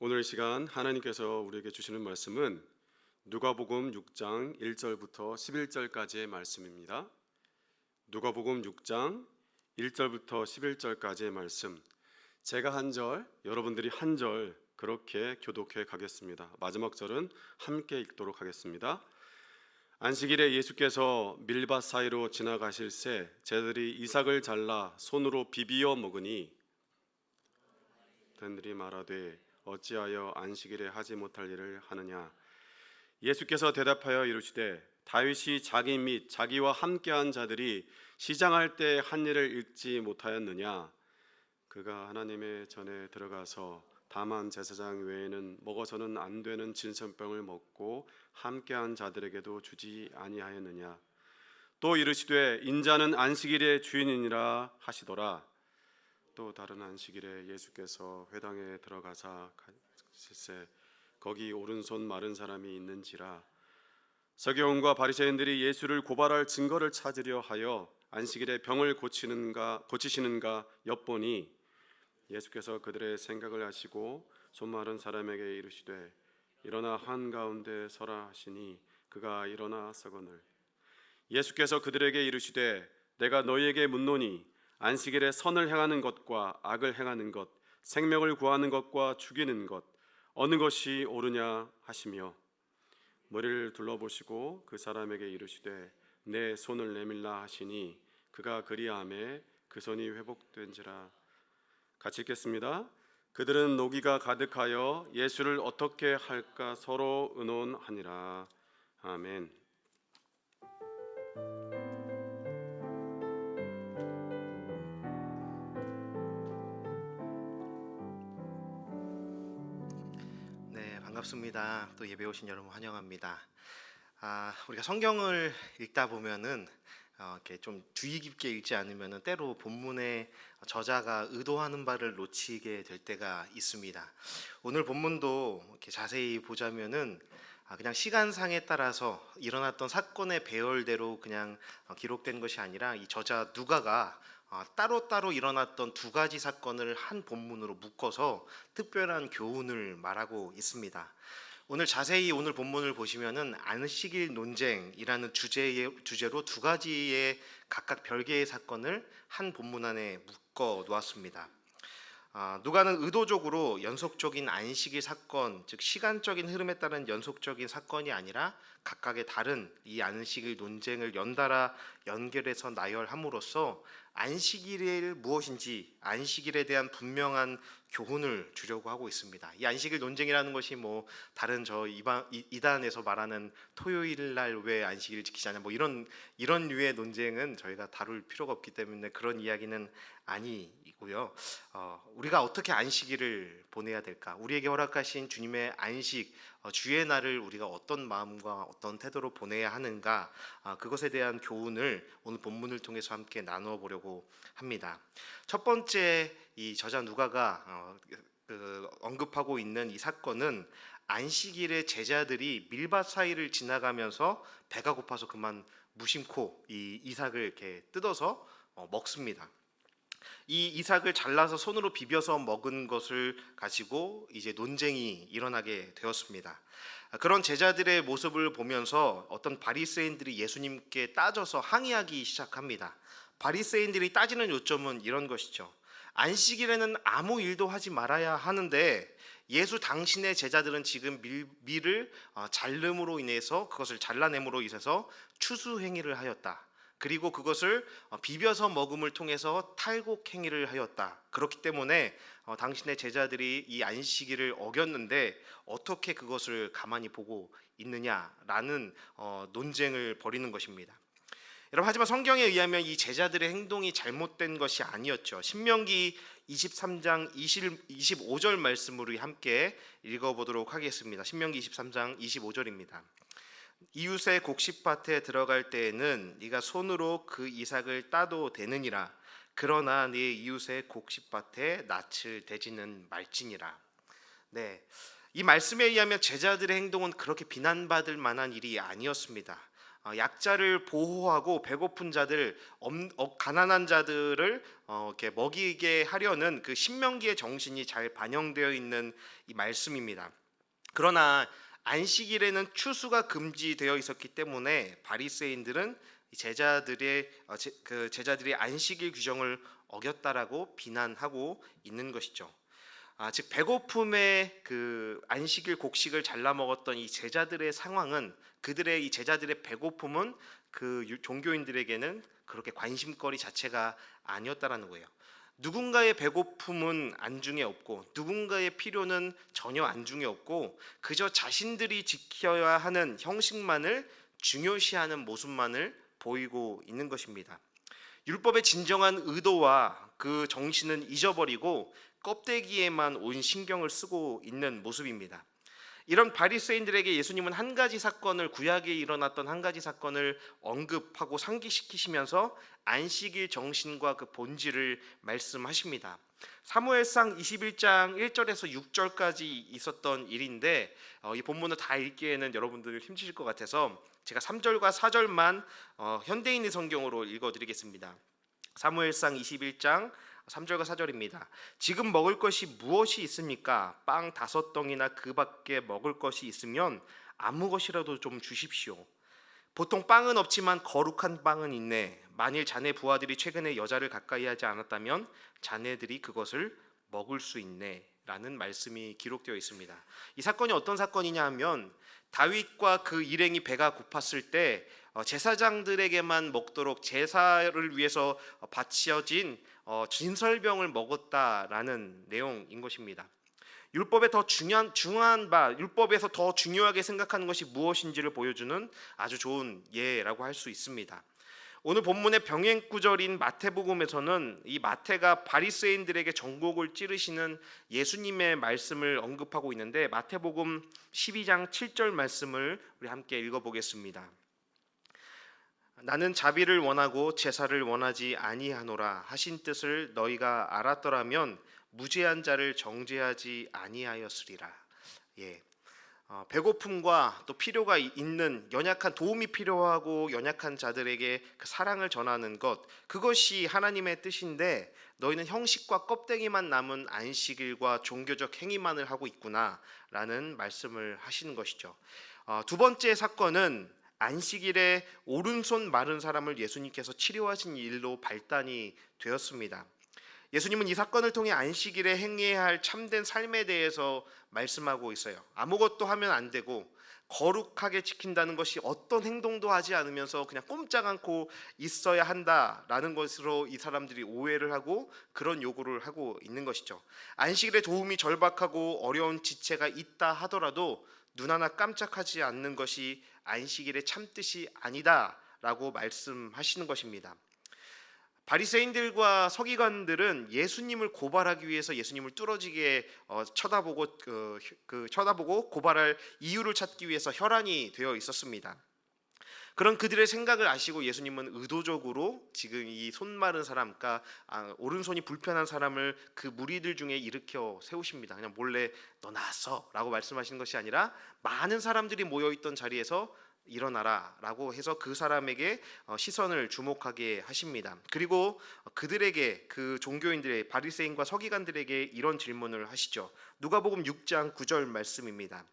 오늘 시간 하나님께서 우리에게 주시는 말씀은 누가복음 6장 1절부터 11절까지의 말씀입니다. 누가복음 6장 1절부터 11절까지의 말씀, 제가 한 절, 여러분들이 한 절 그렇게 교독해 가겠습니다. 마지막 절은 함께 읽도록 하겠습니다. 안식일에 예수께서 밀밭 사이로 지나가실새 제자들이 이삭을 잘라 손으로 비비어 먹으니 든들이 말하되 어찌하여 안식일에 하지 못할 일을 하느냐. 예수께서 대답하여 이르시되 다윗이 자기 및 자기와 함께한 자들이 시장할 때 한 일을 읽지 못하였느냐. 그가 하나님의 전에 들어가서 다만 제사장 외에는 먹어서는 안 되는 진설병을 먹고 함께한 자들에게도 주지 아니하였느냐. 또 이르시되 인자는 안식일의 주인이니라 하시더라. 또 다른 안식일에 예수께서 회당에 들어가사 가실새 거기 오른손 마른 사람이 있는지라. 서기관과 바리새인들이 예수를 고발할 증거를 찾으려 하여 안식일에 병을 고치시는가 엿보니 예수께서 그들의 생각을 아시고 손 마른 사람에게 이르시되 일어나 한가운데 서라 하시니 그가 일어나 서거늘. 예수께서 그들에게 이르시되 내가 너희에게 묻노니 안식일에 선을 행하는 것과 악을 행하는 것, 생명을 구하는 것과 죽이는 것 어느 것이 옳으냐 하시며 머리를 둘러보시고 그 사람에게 이르시되 내 손을 내밀라 하시니 그가 그리하매 그 손이 회복된지라. 같이 읽겠습니다. 그들은 노기가 가득하여 예수를 어떻게 할까 서로 의논하니라. 아멘. 네, 반갑습니다. 또 예배 오신 여러분 환영합니다. 우리가 성경을 읽다 보면은 이렇게 좀 주의 깊게 읽지 않으면은 때로 본문의 저자가 의도하는 바를 놓치게 될 때가 있습니다. 오늘 본문도 이렇게 자세히 보자면은 그냥 시간상에 따라서 일어났던 사건의 배열대로 그냥 기록된 것이 아니라 이 저자 누가가 따로따로 일어났던 두 가지 사건을 한 본문으로 묶어서 특별한 교훈을 말하고 있습니다. 오늘 자세히 오늘 본문을 보시면은 안식일 논쟁이라는 주제로 두 가지의 각각 별개의 사건을 한 본문 안에 묶어 놓았습니다. 누가는 의도적으로 연속적인 안식일 사건, 즉 시간적인 흐름에 따른 연속적인 사건이 아니라 각각의 다른 이 안식일 논쟁을 연달아 연결해서 나열함으로써 안식일이 무엇인지 안식일에 대한 분명한 교훈을 주려고 하고 있습니다. 이 안식일 논쟁이라는 것이 다른 이단에서 말하는 토요일 날 왜 안식일을 지키지 않냐 이런 류의 논쟁은 저희가 다룰 필요가 없기 때문에 그런 이야기는 아니고요. 우리가 어떻게 안식일을 보내야 될까? 우리에게 허락하신 주님의 안식, 주의 날을 우리가 어떤 마음과 어떤 태도로 보내야 하는가? 그것에 대한 교훈을 오늘 본문을 통해서 함께 나누어 보려고 합니다. 첫 번째 이 저자 누가가 언급하고 있는 이 사건은 안식일에 제자들이 밀밭 사이를 지나가면서 배가 고파서 그만 무심코 이 이삭을 이렇게 뜯어서 먹습니다. 이 이삭을 잘라서 손으로 비벼서 먹은 것을 가지고 이제 논쟁이 일어나게 되었습니다. 그런 제자들의 모습을 보면서 어떤 바리새인들이 예수님께 따져서 항의하기 시작합니다. 바리새인들이 따지는 요점은 이런 것이죠. 안식일에는 아무 일도 하지 말아야 하는데 예수 당신의 제자들은 지금 밀을 잘름으로 인해서 그것을 잘라냄으로 인해서 추수 행위를 하였다. 그리고 그것을 비벼서 먹음을 통해서 탈곡 행위를 하였다. 그렇기 때문에 당신의 제자들이 이 안식일을 어겼는데 어떻게 그것을 가만히 보고 있느냐라는 논쟁을 벌이는 것입니다. 여러분, 하지만 성경에 의하면 이 제자들의 행동이 잘못된 것이 아니었죠. 신명기 23장 25절 말씀으로 함께 읽어보도록 하겠습니다. 신명기 23장 25절입니다. 이웃의 곡식밭에 들어갈 때에는 네가 손으로 그 이삭을 따도 되느니라. 그러나 네 이웃의 곡식밭에 낯을 대지는 말지니라. 네, 이 말씀에 의하면 제자들의 행동은 그렇게 비난받을 만한 일이 아니었습니다. 약자를 보호하고 배고픈 자들, 가난한 자들을 이렇게 먹이게 하려는 그 신명기의 정신이 잘 반영되어 있는 이 말씀입니다. 그러나 안식일에는 추수가 금지되어 있었기 때문에 바리새인들은 제자들의 안식일 규정을 어겼다라고 비난하고 있는 것이죠. 즉 배고픔에 그 안식일 곡식을 잘라 먹었던 이 제자들의 상황은, 그들의 이 제자들의 배고픔은 그 종교인들에게는 그렇게 관심거리 자체가 아니었다라는 거예요. 누군가의 배고픔은 안중에 없고 누군가의 필요는 전혀 안중에 없고 그저 자신들이 지켜야 하는 형식만을 중요시하는 모습만을 보이고 있는 것입니다. 율법의 진정한 의도와 그 정신은 잊어버리고 껍데기에만 온 신경을 쓰고 있는 모습입니다. 이런 바리새인들에게 예수님은 한 가지 사건을, 구약에 일어났던 한 가지 사건을 언급하고 상기시키시면서 안식일 정신과 그 본질을 말씀하십니다. 사무엘상 21장 1절에서 6절까지 있었던 일인데 이 본문을 다 읽기에는 여러분들 힘드실 것 같아서 제가 3절과 4절만 현대인의 성경으로 읽어드리겠습니다. 사무엘상 21장 3절과 4절입니다. 지금 먹을 것이 무엇이 있습니까? 빵 5덩이나 그 밖에 먹을 것이 있으면 아무 것이라도 좀 주십시오. 보통 빵은 없지만 거룩한 빵은 있네. 만일 자네 부하들이 최근에 여자를 가까이 하지 않았다면 자네들이 그것을 먹을 수 있네 라는 말씀이 기록되어 있습니다. 이 사건이 어떤 사건이냐 하면 다윗과 그 일행이 배가 고팠을 때 제사장들에게만 먹도록 제사를 위해서 바쳐진 진설병을 먹었다라는 내용인 것입니다. 율법에 더 중요한 바, 율법에서 더 중요하게 생각하는 것이 무엇인지를 보여주는 아주 좋은 예라고 할 수 있습니다. 오늘 본문의 병행 구절인 마태복음에서는 이 마태가 바리새인들에게 전곡을 찌르시는 예수님의 말씀을 언급하고 있는데 마태복음 12장 7절 말씀을 우리 함께 읽어보겠습니다. 나는 자비를 원하고 제사를 원하지 아니하노라 하신 뜻을 너희가 알았더라면 무죄한 자를 정죄하지 아니하였으리라. 배고픔과 또 필요가 있는, 연약한, 도움이 필요하고 연약한 자들에게 그 사랑을 전하는 것, 그것이 하나님의 뜻인데 너희는 형식과 껍데기만 남은 안식일과 종교적 행위만을 하고 있구나라는 말씀을 하시는 것이죠. 두 번째 사건은 안식일에 오른손 마른 사람을 예수님께서 치료하신 일로 발단이 되었습니다. 예수님은 이 사건을 통해 안식일에 행해야 할 참된 삶에 대해서 말씀하고 있어요. 아무것도 하면 안 되고 거룩하게 지킨다는 것이 어떤 행동도 하지 않으면서 그냥 꼼짝 않고 있어야 한다라는 것으로 이 사람들이 오해를 하고 그런 요구를 하고 있는 것이죠. 안식일에 도움이 절박하고 어려운 지체가 있다 하더라도 눈 하나 깜짝하지 않는 것이 안식일의 참뜻이 아니다라고 말씀하시는 것입니다. 바리새인들과 서기관들은 예수님을 고발하기 위해서 예수님을 뚫어지게 쳐다보고 고발할 이유를 찾기 위해서 혈안이 되어 있었습니다. 그런 그들의 생각을 아시고 예수님은 의도적으로 지금 이 손 마른 사람, 그러니까 오른손이 불편한 사람을 그 무리들 중에 일으켜 세우십니다. 그냥 몰래 너 나왔어라고 말씀하시는 것이 아니라 많은 사람들이 모여 있던 자리에서 일어나라라고 해서 그 사람에게 시선을 주목하게 하십니다. 그리고 그들에게, 그 종교인들의, 바리새인과 서기관들에게 이런 질문을 하시죠. 누가복음 6장 9절 말씀입니다.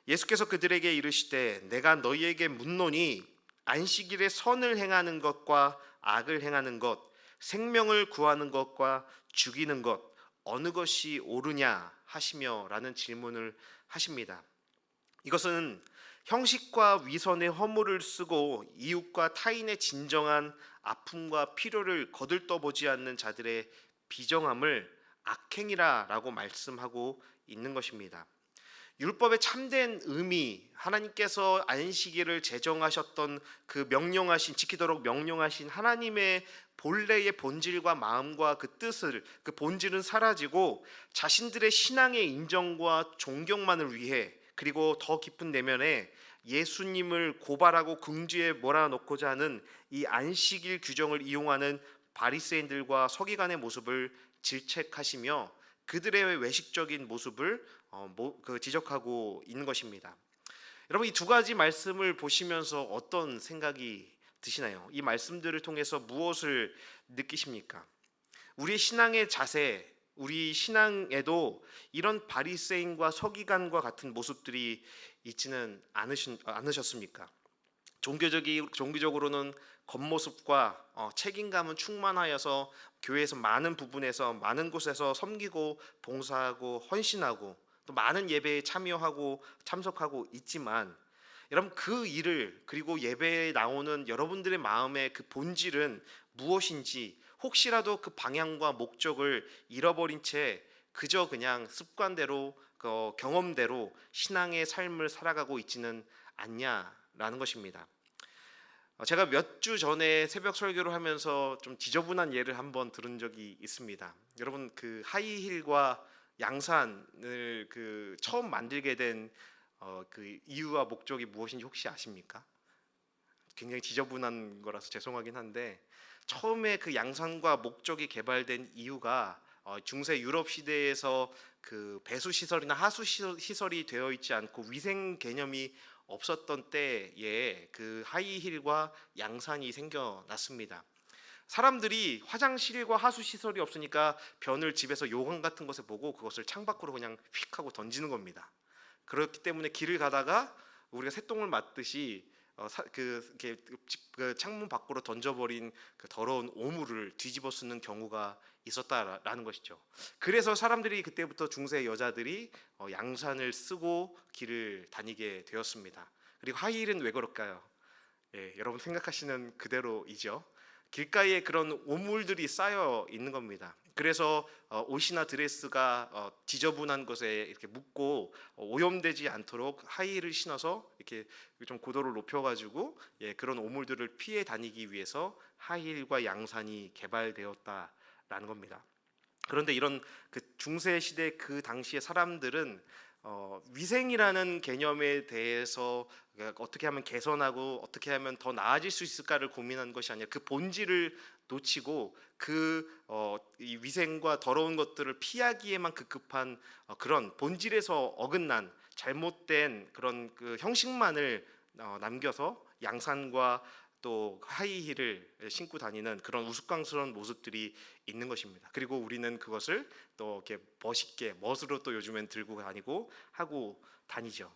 예수께서 그들에게 이르시되 내가 너희에게 묻노니 안식일에 선을 행하는 것과 악을 행하는 것, 생명을 구하는 것과 죽이는 것 어느 것이 옳으냐 하시며 라는 질문을 하십니다. 이것은 형식과 위선의 허물을 쓰고 이웃과 타인의 진정한 아픔과 필요를 거들떠보지 않는 자들의 비정함을 악행이라고 말씀하고 있는 것입니다. 율법의 참된 의미, 하나님께서 안식일을 제정하셨던 그 명령하신, 지키도록 명령하신 하나님의 본래의 본질과 마음과 그 뜻을, 그 본질은 사라지고 자신들의 신앙의 인정과 존경만을 위해, 그리고 더 깊은 내면에 예수님을 고발하고 궁지에 몰아넣고자 하는 이 안식일 규정을 이용하는 바리새인들과 서기관의 모습을 질책하시며 그들의 외식적인 모습을 지적하고 있는 것입니다. 여러분 이 두 가지 말씀을 보시면서 어떤 생각이 드시나요? 이 말씀들을 통해서 무엇을 느끼십니까? 우리의 신앙의 자세, 우리 신앙에도 이런 바리새인과 서기관과 같은 모습들이 있지는 않으셨습니까? 종교적으로는 겉모습과 책임감은 충만하여서 교회에서 많은 부분에서 많은 곳에서 섬기고 봉사하고 헌신하고 또 많은 예배에 참여하고 참석하고 있지만 여러분 그 일을 그리고 예배에 나오는 여러분들의 마음의 그 본질은 무엇인지 혹시라도 그 방향과 목적을 잃어버린 채 그저 그냥 습관대로 경험대로 신앙의 삶을 살아가고 있지는 않냐라는 것입니다. 제가 몇 주 전에 새벽 설교를 하면서 좀 지저분한 예를 한번 들은 적이 있습니다. 여러분 그 하이힐과 양산을 그 처음 만들게 된 그 이유와 목적이 무엇인지 혹시 아십니까? 굉장히 지저분한 거라서 죄송하긴 한데 처음에 그 양산과 목적이 개발된 이유가 중세 유럽 시대에서 그 배수 시설이나 하수 시설이 되어 있지 않고 위생 개념이 없었던 때에 그 하이힐과 양산이 생겨났습니다. 사람들이 화장실과 하수 시설이 없으니까 변을 집에서 요강 같은 것에 보고 그것을 창밖으로 그냥 휙 하고 던지는 겁니다. 그렇기 때문에 길을 가다가 우리가 새똥을 맞듯이 그 창문 밖으로 던져버린 그 더러운 오물을 뒤집어 쓰는 경우가 있었다라는 것이죠. 그래서 사람들이 그때부터 중세 여자들이 양산을 쓰고 길을 다니게 되었습니다. 그리고 하이힐은 왜 그럴까요? 여러분 생각하시는 그대로이죠. 길가에 그런 오물들이 쌓여 있는 겁니다. 그래서 옷이나 드레스가 지저분한 것에 이렇게 묻고 오염되지 않도록 하이힐을 신어서 이렇게 좀 고도를 높여가지고 그런 오물들을 피해 다니기 위해서 하이힐과 양산이 개발되었다라는 겁니다. 그런데 이런 그 중세 시대 그 당시의 사람들은 위생이라는 개념에 대해서 어떻게 하면 개선하고 어떻게 하면 더 나아질 수 있을까를 고민한 것이 아니라 그 본질을 놓치고 이 위생과 더러운 것들을 피하기에만 급급한 그런 본질에서 어긋난 잘못된 그런 그 형식만을 남겨서 양산과 또 하이힐을 신고 다니는 그런 우스꽝스러운 모습들이 있는 것입니다. 그리고 우리는 그것을 또 이렇게 멋있게 멋으로 또 요즘엔 들고 다니고 하고 다니죠.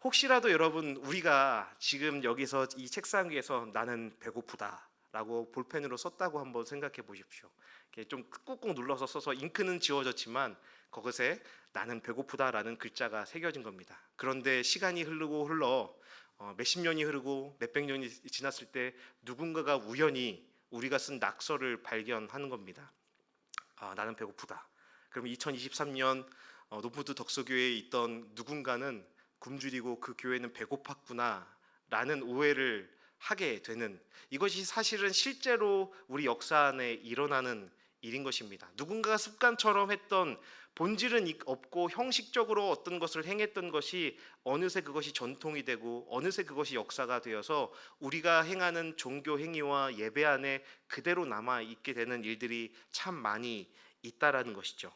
혹시라도 여러분 우리가 지금 여기서 이 책상 위에서 나는 배고프다라고 볼펜으로 썼다고 한번 생각해 보십시오. 이렇게 좀 꾹꾹 눌러서 써서 잉크는 지워졌지만 그것에 나는 배고프다라는 글자가 새겨진 겁니다. 그런데 시간이 흘러 몇십 년이 흐르고 몇백 년이 지났을 때 누군가가 우연히 우리가 쓴 낙서를 발견하는 겁니다. 나는 배고프다. 그럼 2023년 노푸드 덕서교회에 있던 누군가는 굶주리고 그 교회는 배고팠구나 라는 오해를 하게 되는, 이것이 사실은 실제로 우리 역사 안에 일어나는 일인 것입니다. 누군가가 습관처럼 했던, 본질은 없고 형식적으로 어떤 것을 행했던 것이 어느새 그것이 전통이 되고 어느새 그것이 역사가 되어서 우리가 행하는 종교 행위와 예배 안에 그대로 남아 있게 되는 일들이 참 많이 있다라는 것이죠.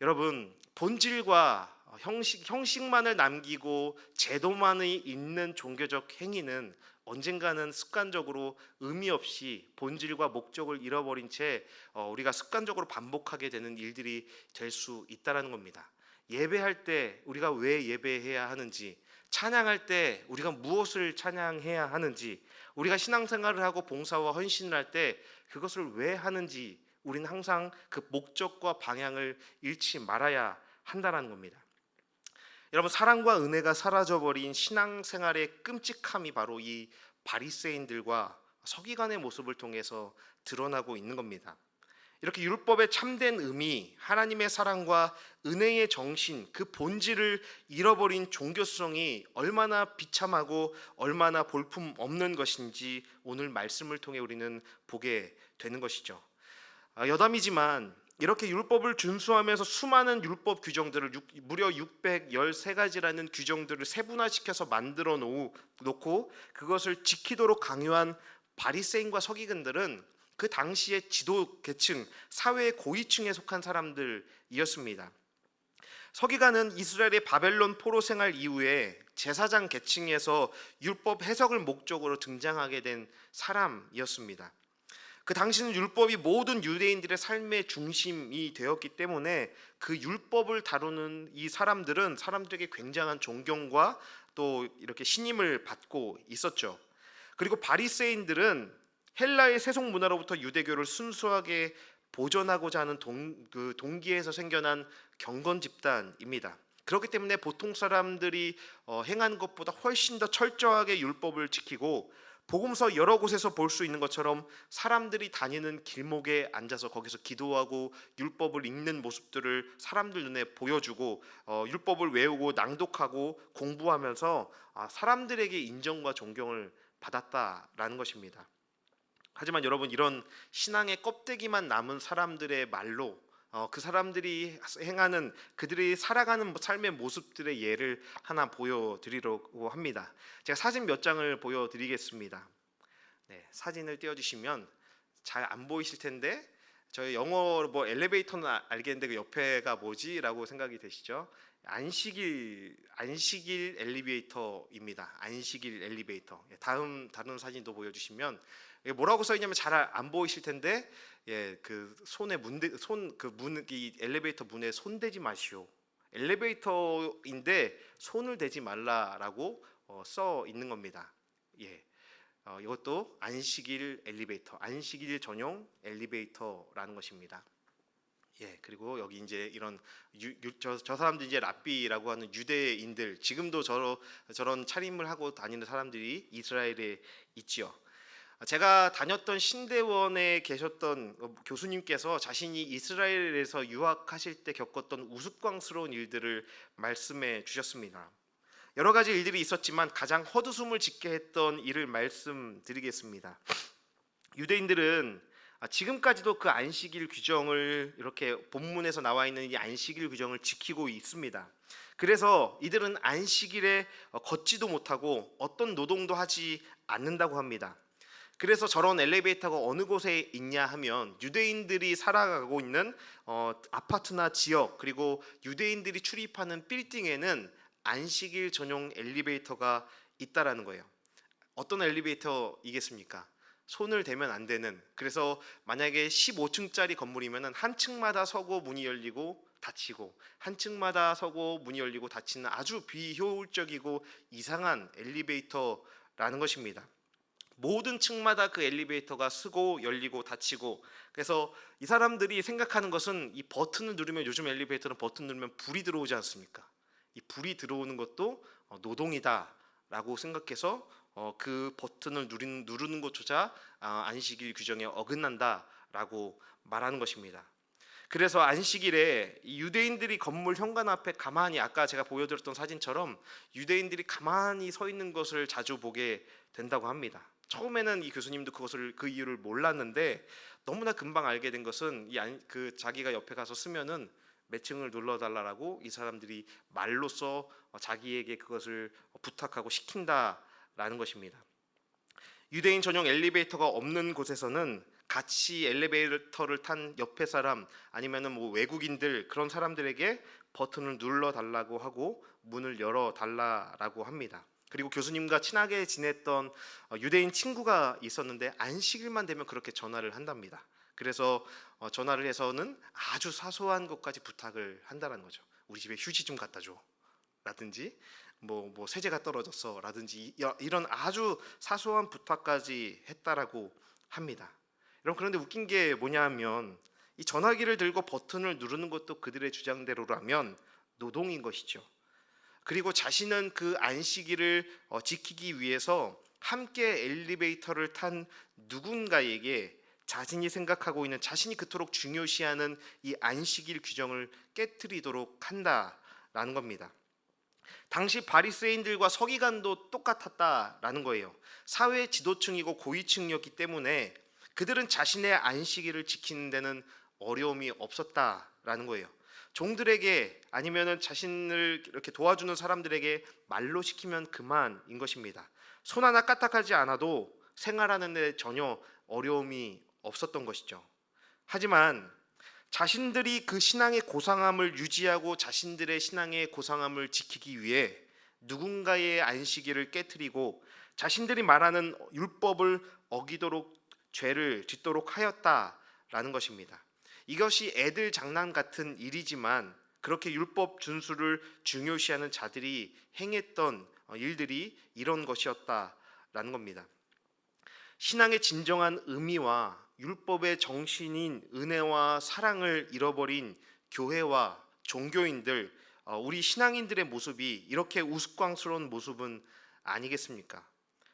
여러분, 본질과 형식만을 남기고 제도만이 있는 종교적 행위는 언젠가는 습관적으로 의미 없이 본질과 목적을 잃어버린 채 우리가 습관적으로 반복하게 되는 일들이 될 수 있다는 겁니다. 예배할 때 우리가 왜 예배해야 하는지, 찬양할 때 우리가 무엇을 찬양해야 하는지, 우리가 신앙생활을 하고 봉사와 헌신을 할 때 그것을 왜 하는지 우리는 항상 그 목적과 방향을 잃지 말아야 한다는 겁니다. 여러분, 사랑과 은혜가 사라져버린 신앙생활의 끔찍함이 바로 이 바리새인들과 서기관의 모습을 통해서 드러나고 있는 겁니다. 이렇게 율법의 참된 의미, 하나님의 사랑과 은혜의 정신, 그 본질을 잃어버린 종교성이 얼마나 비참하고 얼마나 볼품 없는 것인지 오늘 말씀을 통해 우리는 보게 되는 것이죠. 여담이지만 이렇게 율법을 준수하면서 수많은 율법 규정들을 무려 613가지라는 규정들을 세분화시켜서 만들어 놓고 그것을 지키도록 강요한 바리새인과 서기관들은 그 당시의 지도 계층, 사회의 고위층에 속한 사람들이었습니다. 서기관은 이스라엘의 바벨론 포로 생활 이후에 제사장 계층에서 율법 해석을 목적으로 등장하게 된 사람이었습니다. 그 당시는 율법이 모든 유대인들의 삶의 중심이 되었기 때문에 그 율법을 다루는 이 사람들은 사람들에게 굉장한 존경과 또 이렇게 신임을 받고 있었죠. 그리고 바리새인들은 헬라의 세속 문화로부터 유대교를 순수하게 보존하고자 하는 동기에서 생겨난 경건 집단입니다. 그렇기 때문에 보통 사람들이 행한 것보다 훨씬 더 철저하게 율법을 지키고, 복음서 여러 곳에서 볼 수 있는 것처럼 사람들이 다니는 길목에 앉아서 거기서 기도하고 율법을 읽는 모습들을 사람들 눈에 보여주고, 율법을 외우고 낭독하고 공부하면서 사람들에게 인정과 존경을 받았다라는 것입니다. 하지만 여러분, 이런 신앙의 껍데기만 남은 사람들의 말로 그 사람들이 행하는, 그들이 살아가는 삶의 모습들의 예를 하나 보여드리려고 합니다. 제가 사진 몇 장을 보여드리겠습니다. 네, 사진을 띄워주시면 잘 안 보이실 텐데, 저희 영어로 뭐 엘리베이터는 알겠는데 그 옆에가 뭐지라고 생각이 되시죠? 안식일 엘리베이터입니다. 안식일 엘리베이터. 다른 사진도 보여주시면 이게 뭐라고 써 있냐면 잘 안 보이실 텐데, 그 손에 이 엘리베이터 문에 손 대지 마시오. 엘리베이터인데 손을 대지 말라라고 써 있는 겁니다. 이것도 안식일 엘리베이터, 안식일 전용 엘리베이터라는 것입니다. 그리고 여기 이제 이런 저 사람들이 이제 랍비라고 하는 유대인들, 지금도 저런 차림을 하고 다니는 사람들이 이스라엘에 있지요. 제가 다녔던 신대원에 계셨던 교수님께서 자신이 이스라엘에서 유학하실 때 겪었던 우스꽝스러운 일들을 말씀해 주셨습니다. 여러 가지 일들이 있었지만 가장 헛웃음을 짓게 했던 일을 말씀드리겠습니다. 유대인들은 지금까지도 그 안식일 규정을, 이렇게 본문에서 나와 있는 이 안식일 규정을 지키고 있습니다. 그래서 이들은 안식일에 걷지도 못하고 어떤 노동도 하지 않는다고 합니다. 그래서 저런 엘리베이터가 어느 곳에 있냐 하면 유대인들이 살아가고 있는 아파트나 지역, 그리고 유대인들이 출입하는 빌딩에는 안식일 전용 엘리베이터가 있다라는 거예요. 어떤 엘리베이터이겠습니까? 손을 대면 안 되는, 그래서 만약에 15층짜리 건물이면 한 층마다 서고 문이 열리고 닫히고, 한 층마다 서고 문이 열리고 닫히는 아주 비효율적이고 이상한 엘리베이터라는 것입니다. 모든 층마다 그 엘리베이터가 쓰고 열리고 닫히고, 그래서 이 사람들이 생각하는 것은 이 버튼을 누르면, 요즘 엘리베이터는 버튼 누르면 불이 들어오지 않습니까? 이 불이 들어오는 것도 노동이다라고 생각해서 그 버튼을 누르는 것조차 안식일 규정에 어긋난다라고 말하는 것입니다. 그래서 안식일에 유대인들이 건물 현관 앞에 가만히, 아까 제가 보여드렸던 사진처럼 유대인들이 가만히 서 있는 것을 자주 보게 된다고 합니다. 처음에는 이 교수님도 그 이유를 몰랐는데, 너무나 금방 알게 된 것은 자기가 옆에 가서 쓰면은 몇 층을 눌러달라고 이 사람들이 말로써 자기에게 그것을 부탁하고 시킨다라는 것입니다. 유대인 전용 엘리베이터가 없는 곳에서는 같이 엘리베이터를 탄 옆에 사람, 아니면은 뭐 외국인들, 그런 사람들에게 버튼을 눌러달라고 하고 문을 열어달라고 합니다. 그리고 교수님과 친하게 지냈던 유대인 친구가 있었는데 안식일만 되면 그렇게 전화를 한답니다. 그래서 전화를 해서는 아주 사소한 것까지 부탁을 한다는 거죠. 우리 집에 휴지 좀 갖다 줘 라든지, 뭐 세제가 떨어졌어 라든지, 이런 아주 사소한 부탁까지 했다라고 합니다. 여러분, 그런데 웃긴 게 뭐냐 하면, 이 전화기를 들고 버튼을 누르는 것도 그들의 주장대로라면 노동인 것이죠. 그리고 자신은 그 안식일을 지키기 위해서 함께 엘리베이터를 탄 누군가에게 자신이 생각하고 있는, 자신이 그토록 중요시하는 이 안식일 규정을 깨트리도록 한다라는 겁니다. 당시 바리새인들과 서기관도 똑같았다라는 거예요. 사회 지도층이고 고위층이었기 때문에 그들은 자신의 안식일을 지키는 데는 어려움이 없었다라는 거예요. 종들에게, 아니면은 자신을 이렇게 도와주는 사람들에게 말로 시키면 그만인 것입니다. 손 하나 까딱하지 않아도 생활하는 데 전혀 어려움이 없었던 것이죠. 하지만 자신들이 그 신앙의 고상함을 유지하고 자신들의 신앙의 고상함을 지키기 위해 누군가의 안식일을 깨트리고 자신들이 말하는 율법을 어기도록 죄를 짓도록 하였다라는 것입니다. 이것이 애들 장난 같은 일이지만 그렇게 율법 준수를 중요시하는 자들이 행했던 일들이 이런 것이었다라는 겁니다. 신앙의 진정한 의미와 율법의 정신인 은혜와 사랑을 잃어버린 교회와 종교인들, 우리 신앙인들의 모습이 이렇게 우스꽝스러운 모습은 아니겠습니까?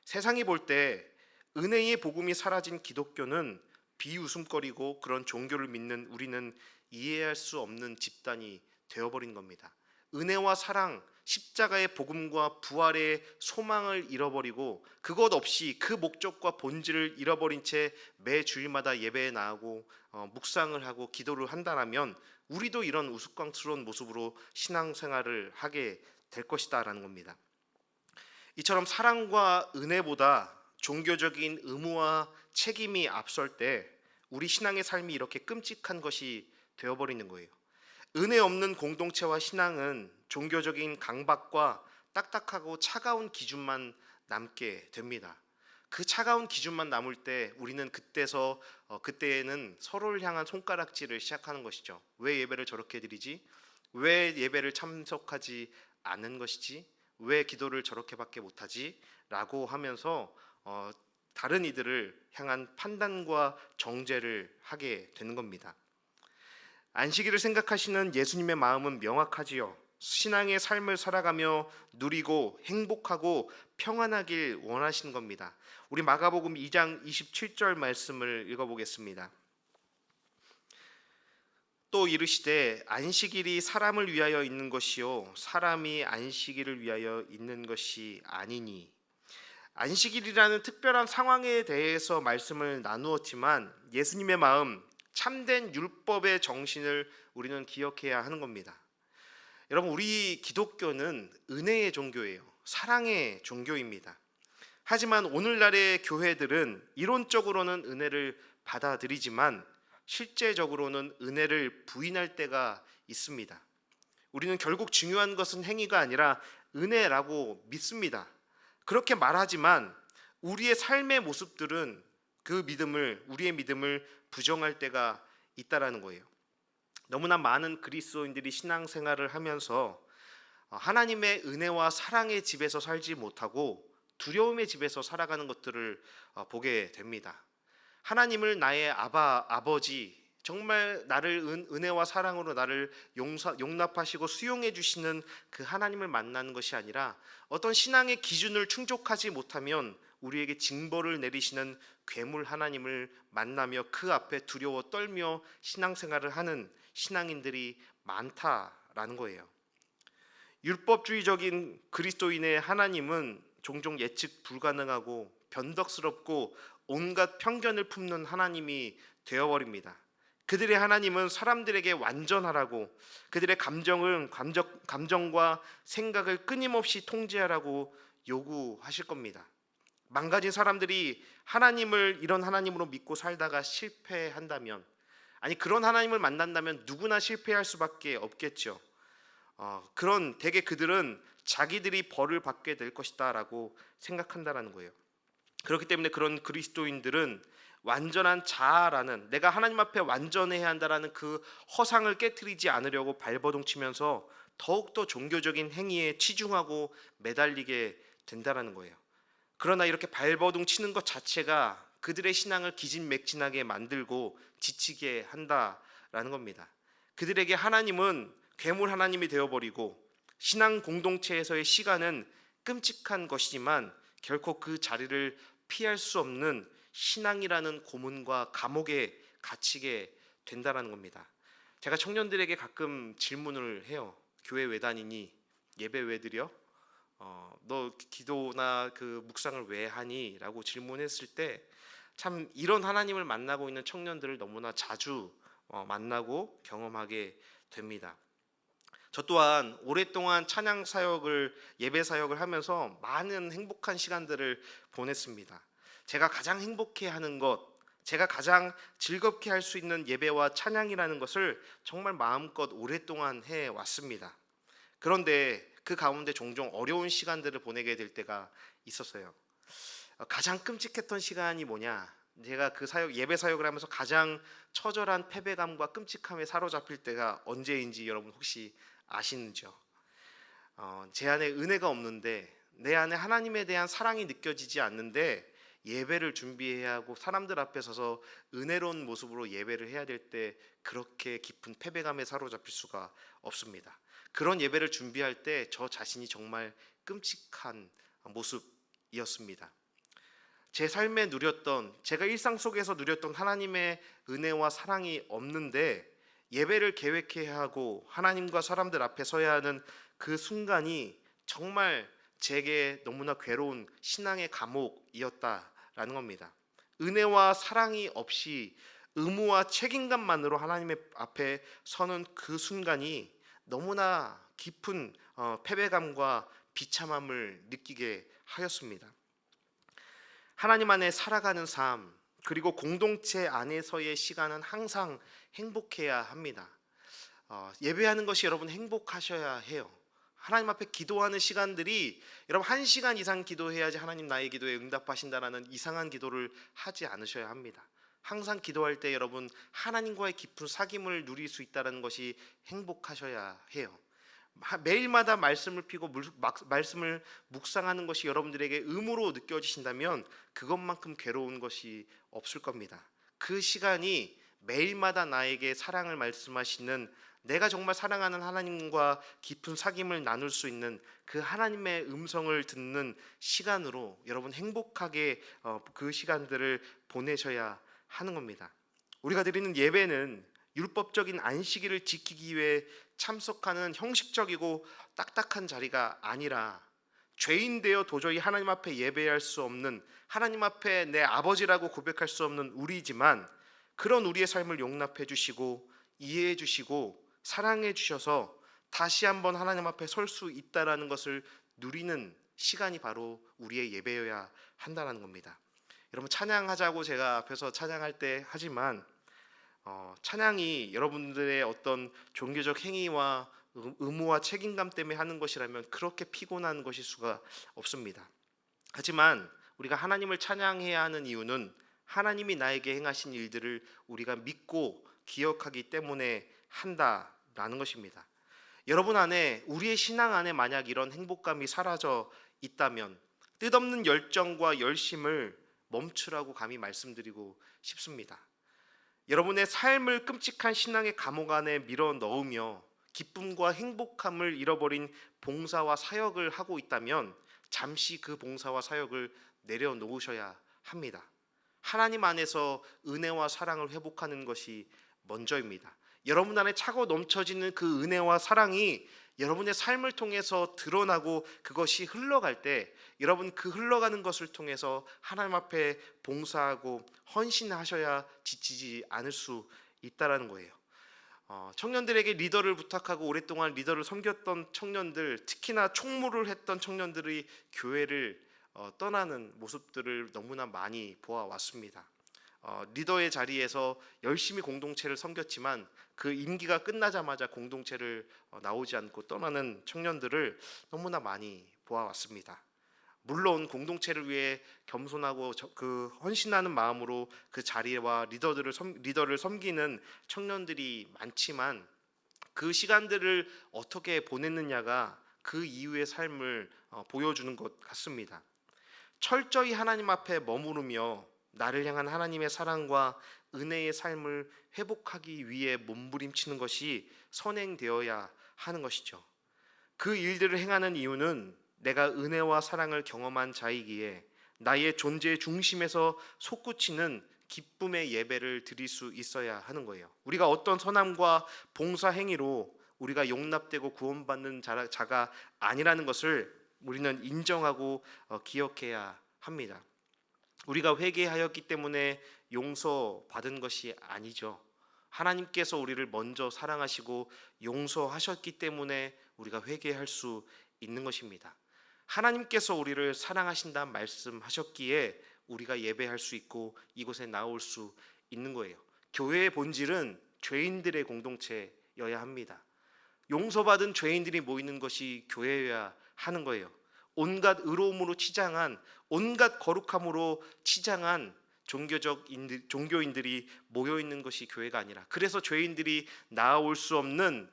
세상이 볼 때 은혜의 복음이 사라진 기독교는 비웃음거리고 그런 종교를 믿는 우리는 이해할 수 없는 집단이 되어버린 겁니다. 은혜와 사랑, 십자가의 복음과 부활의 소망을 잃어버리고 그것 없이 그 목적과 본질을 잃어버린 채 매 주일마다 예배에 나가고 묵상을 하고 기도를 한다면 우리도 이런 우스꽝스러운 모습으로 신앙생활을 하게 될 것이다라는 겁니다. 이처럼 사랑과 은혜보다 종교적인 의무와 책임이 앞설 때 우리 신앙의 삶이 이렇게 끔찍한 것이 되어버리는 거예요. 은혜 없는 공동체와 신앙은 종교적인 강박과 딱딱하고 차가운 기준만 남게 됩니다. 그 차가운 기준만 남을 때 우리는 그때에는 서로를 향한 손가락질을 시작하는 것이죠. 왜 예배를 저렇게 드리지? 왜 예배를 참석하지 않는 것이지? 왜 기도를 저렇게밖에 못하지? 라고 하면서 다른 이들을 향한 판단과 정죄를 하게 되는 겁니다. 안식일을 생각하시는 예수님의 마음은 명확하지요. 신앙의 삶을 살아가며 누리고 행복하고 평안하길 원하시는 겁니다. 우리 마가복음 2장 27절 말씀을 읽어보겠습니다. 또 이르시되 안식일이 사람을 위하여 있는 것이요 사람이 안식일을 위하여 있는 것이 아니니. 안식일이라는 특별한 상황에 대해서 말씀을 나누었지만 예수님의 마음, 참된 율법의 정신을 우리는 기억해야 하는 겁니다. 여러분, 우리 기독교는 은혜의 종교예요. 사랑의 종교입니다. 하지만 오늘날의 교회들은 이론적으로는 은혜를 받아들이지만 실제적으로는 은혜를 부인할 때가 있습니다. 우리는 결국 중요한 것은 행위가 아니라 은혜라고 믿습니다. 그렇게 말하지만 우리의 삶의 모습들은 우리의 믿음을 부정할 때가 있다라는 거예요. 너무나 많은 그리스도인들이 신앙생활을 하면서 하나님의 은혜와 사랑의 집에서 살지 못하고 두려움의 집에서 살아가는 것들을 보게 됩니다. 하나님을 나의 아버지, 정말 나를 은혜와 사랑으로 나를 용납하시고 수용해 주시는 그 하나님을 만나는 것이 아니라 어떤 신앙의 기준을 충족하지 못하면 우리에게 징벌을 내리시는 괴물 하나님을 만나며 그 앞에 두려워 떨며 신앙생활을 하는 신앙인들이 많다라는 거예요. 율법주의적인 그리스도인의 하나님은 종종 예측 불가능하고 변덕스럽고 온갖 편견을 품는 하나님이 되어버립니다. 그들의 하나님은 사람들에게 완전하라고, 그들의 감정과 생각을 끊임없이 통제하라고 요구하실 겁니다. 망가진 사람들이 하나님을 이런 하나님으로 믿고 살다가 실패한다면, 아니 그런 하나님을 만난다면 누구나 실패할 수밖에 없겠죠. 대개 그들은 자기들이 벌을 받게 될 것이다라고 생각한다라는 거예요. 그렇기 때문에 그런 그리스도인들은 완전한 자아라는, 내가 하나님 앞에 완전해야 한다라는 그 허상을 깨트리지 않으려고 발버둥치면서 더욱더 종교적인 행위에 치중하고 매달리게 된다라는 거예요. 그러나 이렇게 발버둥치는 것 자체가 그들의 신앙을 기진맥진하게 만들고 지치게 한다라는 겁니다. 그들에게 하나님은 괴물 하나님이 되어버리고 신앙 공동체에서의 시간은 끔찍한 것이지만 결코 그 자리를 피할 수 없는 신앙이라는 고문과 감옥에 갇히게 된다는 겁니다. 제가 청년들에게 가끔 질문을 해요. 교회 왜 다니니? 예배 왜 드려? 너 기도나 그 묵상을 왜 하니? 라고 질문했을 때 참 이런 하나님을 만나고 있는 청년들을 너무나 자주 만나고 경험하게 됩니다. 저 또한 오랫동안 찬양 사역을, 예배 사역을 하면서 많은 행복한 시간들을 보냈습니다. 제가 가장 행복해하는 것, 제가 가장 즐겁게 할 수 있는 예배와 찬양이라는 것을 정말 마음껏 오랫동안 해 왔습니다. 그런데 그 가운데 종종 어려운 시간들을 보내게 될 때가 있었어요. 가장 끔찍했던 시간이 뭐냐? 제가 그 예배 사역을 하면서 가장 처절한 패배감과 끔찍함에 사로잡힐 때가 언제인지 여러분 혹시 아시는지요? 제 안에 은혜가 없는데, 내 안에 하나님에 대한 사랑이 느껴지지 않는데 예배를 준비해야 하고 사람들 앞에 서서 은혜로운 모습으로 예배를 해야 될 때 그렇게 깊은 패배감에 사로잡힐 수가 없습니다. 그런 예배를 준비할 때 저 자신이 정말 끔찍한 모습이었습니다. 제 삶에 누렸던, 제가 일상 속에서 누렸던 하나님의 은혜와 사랑이 없는데 예배를 계획해야 하고 하나님과 사람들 앞에 서야 하는 그 순간이 정말 제게 너무나 괴로운 신앙의 감옥이었다라는 겁니다. 은혜와 사랑이 없이 의무와 책임감만으로 하나님의 앞에 서는 그 순간이 너무나 깊은 패배감과 비참함을 느끼게 하였습니다. 하나님 안에 살아가는 삶, 그리고 공동체 안에서의 시간은 항상 행복해야 합니다. 예배하는 것이 여러분 행복하셔야 해요. 하나님 앞에 기도하는 시간들이 여러분 1시간 이상 기도해야지 하나님 나의 기도에 응답하신다라는 이상한 기도를 하지 않으셔야 합니다. 항상 기도할 때 여러분 하나님과의 깊은 사귐을 누릴 수 있다는 것이 행복하셔야 해요. 매일마다 말씀을 피고 말씀을 묵상하는 것이 여러분들에게 의무로 느껴지신다면 그것만큼 괴로운 것이 없을 겁니다. 그 시간이 매일마다 나에게 사랑을 말씀하시는, 내가 정말 사랑하는 하나님과 깊은 사귐을 나눌 수 있는 그 하나님의 음성을 듣는 시간으로 여러분 행복하게 그 시간들을 보내셔야 하는 겁니다. 우리가 드리는 예배는 율법적인 안식일을 지키기 위해 참석하는 형식적이고 딱딱한 자리가 아니라 죄인 되어 도저히 하나님 앞에 예배할 수 없는, 하나님 앞에 내 아버지라고 고백할 수 없는 우리지만 그런 우리의 삶을 용납해 주시고 이해해 주시고 사랑해 주셔서 다시 한번 하나님 앞에 설 수 있다라는 것을 누리는 시간이 바로 우리의 예배여야 한다는 겁니다. 여러분 찬양하자고 제가 앞에서 찬양할 때 하지만 찬양이 여러분들의 어떤 종교적 행위와 의무와 책임감 때문에 하는 것이라면 그렇게 피곤한 것일 수가 없습니다. 하지만 우리가 하나님을 찬양해야 하는 이유는 하나님이 나에게 행하신 일들을 우리가 믿고 기억하기 때문에 한다라는 것입니다. 여러분 안에, 우리의 신앙 안에 만약 이런 행복감이 사라져 있다면 뜻없는 열정과 열심을 멈추라고 감히 말씀드리고 싶습니다. 여러분의 삶을 끔찍한 신앙의 감옥 안에 밀어 넣으며 기쁨과 행복함을 잃어버린 봉사와 사역을 하고 있다면 잠시 그 봉사와 사역을 내려놓으셔야 합니다. 하나님 안에서 은혜와 사랑을 회복하는 것이 먼저입니다. 여러분 안에 차고 넘쳐지는 그 은혜와 사랑이 여러분의 삶을 통해서 드러나고 그것이 흘러갈 때 여러분 그 흘러가는 것을 통해서 하나님 앞에 봉사하고 헌신하셔야 지치지 않을 수 있다라는 거예요. 청년들에게 리더를 부탁하고 오랫동안 리더를 섬겼던 청년들, 특히나 총무를 했던 청년들이 교회를 떠나는 모습들을 너무나 많이 보아왔습니다. 리더의 자리에서 열심히 공동체를 섬겼지만 그 임기가 끝나자마자 공동체를 나오지 않고 떠나는 청년들을 너무나 많이 보아왔습니다. 물론 공동체를 위해 겸손하고 그 헌신하는 마음으로 그 자리와 리더를 섬기는 청년들이 많지만 그 시간들을 어떻게 보냈느냐가 그 이후의 삶을 보여주는 것 같습니다. 철저히 하나님 앞에 머무르며 나를 향한 하나님의 사랑과 은혜의 삶을 회복하기 위해 몸부림치는 것이 선행되어야 하는 것이죠. 그 일들을 행하는 이유는 내가 은혜와 사랑을 경험한 자이기에 나의 존재의 중심에서 솟구치는 기쁨의 예배를 드릴 수 있어야 하는 거예요. 우리가 어떤 선함과 봉사 행위로 우리가 용납되고 구원받는 자가 아니라는 것을 우리는 인정하고 기억해야 합니다. 우리가 회개하였기 때문에 용서받은 것이 아니죠. 하나님께서 우리를 먼저 사랑하시고 용서하셨기 때문에 우리가 회개할 수 있는 것입니다. 하나님께서 우리를 사랑하신다 말씀하셨기에 우리가 예배할 수 있고 이곳에 나올 수 있는 거예요. 교회의 본질은 죄인들의 공동체여야 합니다. 용서받은 죄인들이 모이는 것이 교회여야 하는 거예요. 온갖 의로움으로 치장한, 온갖 거룩함으로 치장한 종교인들이 모여 있는 것이 교회가 아니라, 그래서 죄인들이 나아올 수 없는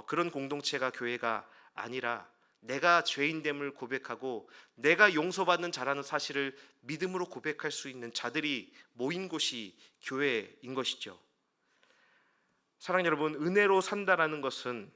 그런 공동체가 교회가 아니라, 내가 죄인됨을 고백하고 내가 용서받는 자라는 사실을 믿음으로 고백할 수 있는 자들이 모인 곳이 교회인 것이죠. 사랑하는 여러분, 은혜로 산다라는 것은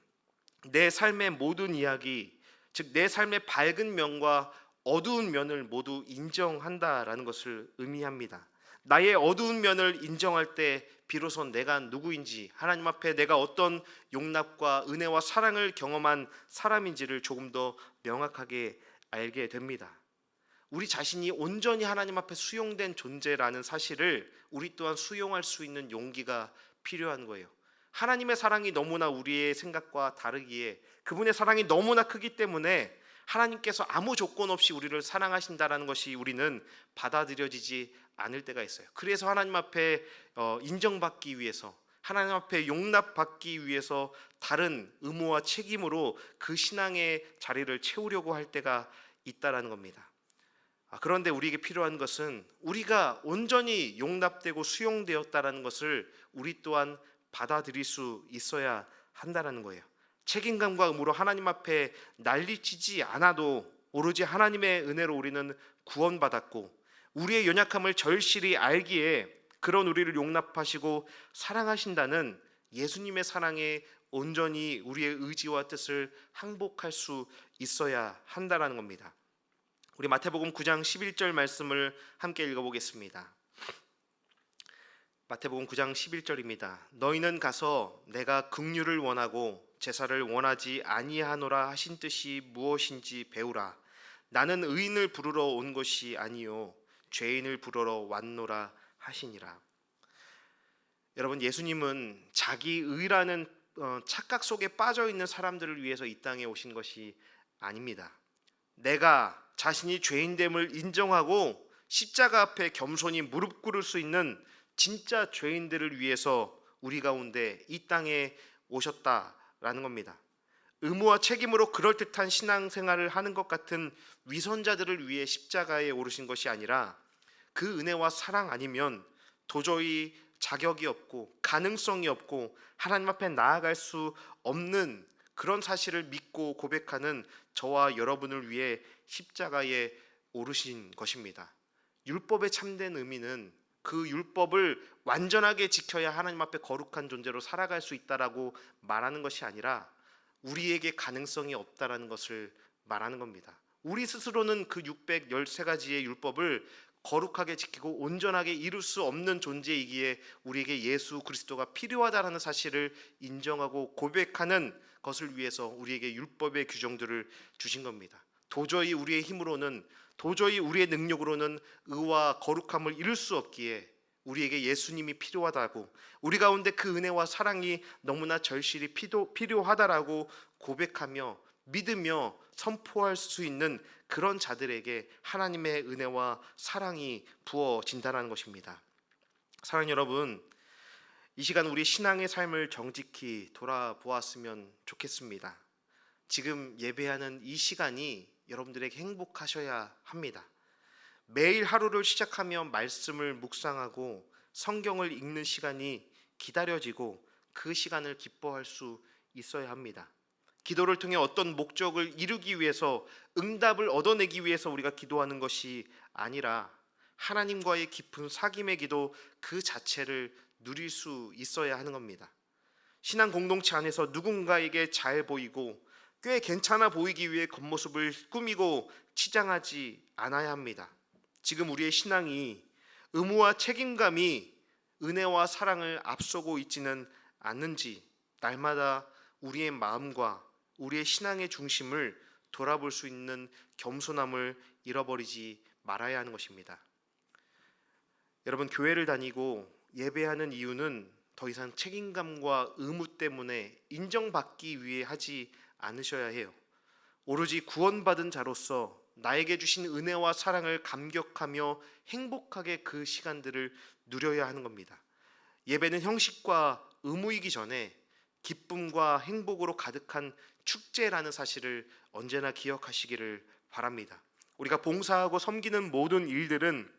내 삶의 모든 이야기, 즉 내 삶의 밝은 면과 어두운 면을 모두 인정한다라는 것을 의미합니다. 나의 어두운 면을 인정할 때 비로소 내가 누구인지, 하나님 앞에 내가 어떤 용납과 은혜와 사랑을 경험한 사람인지를 조금 더 명확하게 알게 됩니다. 우리 자신이 온전히 하나님 앞에 수용된 존재라는 사실을 우리 또한 수용할 수 있는 용기가 필요한 거예요. 하나님의 사랑이 너무나 우리의 생각과 다르기에, 그분의 사랑이 너무나 크기 때문에 하나님께서 아무 조건 없이 우리를 사랑하신다라는 것이 우리는 받아들여지지 않을 때가 있어요. 그래서 하나님 앞에 인정받기 위해서, 하나님 앞에 용납받기 위해서 다른 의무와 책임으로 그 신앙의 자리를 채우려고 할 때가 있다라는 겁니다. 그런데 우리에게 필요한 것은 우리가 온전히 용납되고 수용되었다라는 것을 우리 또한 받아들일 수 있어야 한다라는 거예요. 책임감과 의무로 하나님 앞에 난리치지 않아도 오로지 하나님의 은혜로 우리는 구원받았고, 우리의 연약함을 절실히 알기에 그런 우리를 용납하시고 사랑하신다는 예수님의 사랑에 온전히 우리의 의지와 뜻을 항복할 수 있어야 한다라는 겁니다. 우리 마태복음 9장 11절 말씀을 함께 읽어보겠습니다. 마태복음 9장 11절입니다. 너희는 가서 내가 긍휼을 원하고 제사를 원하지 아니하노라 하신 뜻이 무엇인지 배우라. 나는 의인을 부르러 온 것이 아니요 죄인을 부르러 왔노라 하시니라. 여러분, 예수님은 자기 의라는 착각 속에 빠져 있는 사람들을 위해서 이 땅에 오신 것이 아닙니다. 내가 자신이 죄인됨을 인정하고 십자가 앞에 겸손히 무릎 꿇을 수 있는 진짜 죄인들을 위해서 우리 가운데 이 땅에 오셨다라는 겁니다. 의무와 책임으로 그럴듯한 신앙생활을 하는 것 같은 위선자들을 위해 십자가에 오르신 것이 아니라, 그 은혜와 사랑 아니면 도저히 자격이 없고 가능성이 없고 하나님 앞에 나아갈 수 없는 그런 사실을 믿고 고백하는 저와 여러분을 위해 십자가에 오르신 것입니다. 율법의 참된 의미는 그 율법을 완전하게 지켜야 하나님 앞에 거룩한 존재로 살아갈 수 있다라고 말하는 것이 아니라, 우리에게 가능성이 없다라는 것을 말하는 겁니다. 우리 스스로는 그 613가지의 율법을 거룩하게 지키고 온전하게 이룰 수 없는 존재이기에 우리에게 예수 그리스도가 필요하다라는 사실을 인정하고 고백하는 것을 위해서 우리에게 율법의 규정들을 주신 겁니다. 도저히 우리의 힘으로는, 도저히 우리의 능력으로는 의와 거룩함을 이룰 수 없기에 우리에게 예수님이 필요하다고, 우리 가운데 그 은혜와 사랑이 너무나 절실히 필요하다라고 고백하며 믿으며 선포할 수 있는 그런 자들에게 하나님의 은혜와 사랑이 부어진다는 것입니다. 사랑하는 여러분, 이 시간 우리 신앙의 삶을 정직히 돌아보았으면 좋겠습니다. 지금 예배하는 이 시간이 여러분들에게 행복하셔야 합니다. 매일 하루를 시작하며 말씀을 묵상하고 성경을 읽는 시간이 기다려지고 그 시간을 기뻐할 수 있어야 합니다. 기도를 통해 어떤 목적을 이루기 위해서, 응답을 얻어내기 위해서 우리가 기도하는 것이 아니라 하나님과의 깊은 사귐의 기도 그 자체를 누릴 수 있어야 하는 겁니다. 신앙 공동체 안에서 누군가에게 잘 보이고 꽤 괜찮아 보이기 위해 겉모습을 꾸미고 치장하지 않아야 합니다. 지금 우리의 신앙이, 의무와 책임감이 은혜와 사랑을 앞서고 있지는 않는지 날마다 우리의 마음과 우리의 신앙의 중심을 돌아볼 수 있는 겸손함을 잃어버리지 말아야 하는 것입니다. 여러분, 교회를 다니고 예배하는 이유는 더 이상 책임감과 의무 때문에 인정받기 위해 하지 않으셔야 해요. 오로지 구원받은 자로서 나에게 주신 은혜와 사랑을 감격하며 행복하게 그 시간들을 누려야 하는 겁니다. 예배는 형식과 의무이기 전에 기쁨과 행복으로 가득한 축제라는 사실을 언제나 기억하시기를 바랍니다. 우리가 봉사하고 섬기는 모든 일들은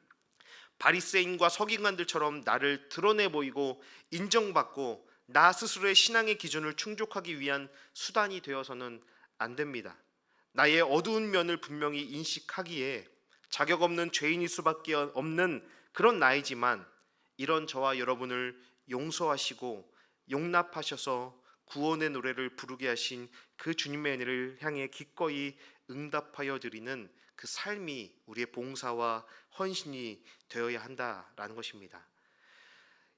바리새인과 서기관들처럼 나를 드러내 보이고 인정받고 나 스스로의 신앙의 기준을 충족하기 위한 수단이 되어서는 안 됩니다. 나의 어두운 면을 분명히 인식하기에 자격 없는 죄인일 수밖에 없는 그런 나이지만, 이런 저와 여러분을 용서하시고 용납하셔서 구원의 노래를 부르게 하신 그 주님의 은혜를 향해 기꺼이 응답하여 드리는 그 삶이 우리의 봉사와 헌신이 되어야 한다라는 것입니다.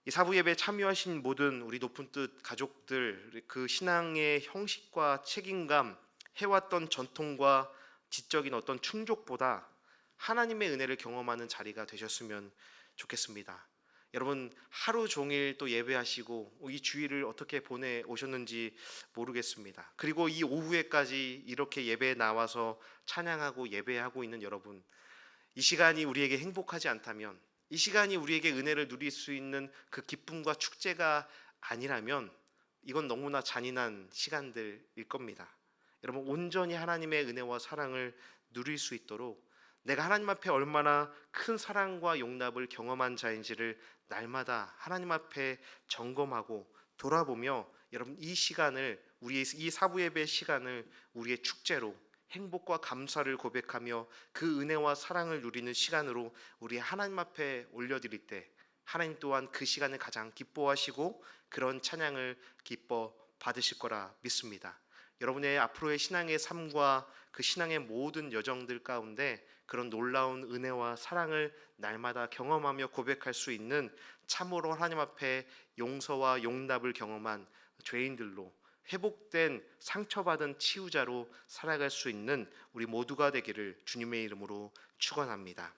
이 사부 예배에 참여하신 모든 우리 높은 뜻 가족들, 그 신앙의 형식과 책임감, 해왔던 전통과 지적인 어떤 충족보다 하나님의 은혜를 경험하는 자리가 되셨으면 좋겠습니다. 여러분, 하루 종일 또 예배하시고 이 주일을 어떻게 보내 오셨는지 모르겠습니다. 그리고 이 오후에까지 이렇게 예배에 나와서 찬양하고 예배하고 있는 여러분, 이 시간이 우리에게 행복하지 않다면, 이 시간이 우리에게 은혜를 누릴 수 있는 그 기쁨과 축제가 아니라면 이건 너무나 잔인한 시간들일 겁니다. 여러분, 온전히 하나님의 은혜와 사랑을 누릴 수 있도록 내가 하나님 앞에 얼마나 큰 사랑과 용납을 경험한 자인지를 날마다 하나님 앞에 점검하고 돌아보며, 여러분, 이 시간을, 우리의 이 사부 예배 시간을 우리의 축제로 행복과 감사를 고백하며 그 은혜와 사랑을 누리는 시간으로 우리 하나님 앞에 올려드릴 때, 하나님 또한 그 시간을 가장 기뻐하시고 그런 찬양을 기뻐 받으실 거라 믿습니다. 여러분의 앞으로의 신앙의 삶과 그 신앙의 모든 여정들 가운데 그런 놀라운 은혜와 사랑을 날마다 경험하며 고백할 수 있는, 참으로 하나님 앞에 용서와 용납을 경험한 죄인들로, 회복된 상처받은 치유자로 살아갈 수 있는 우리 모두가 되기를 주님의 이름으로 축원합니다.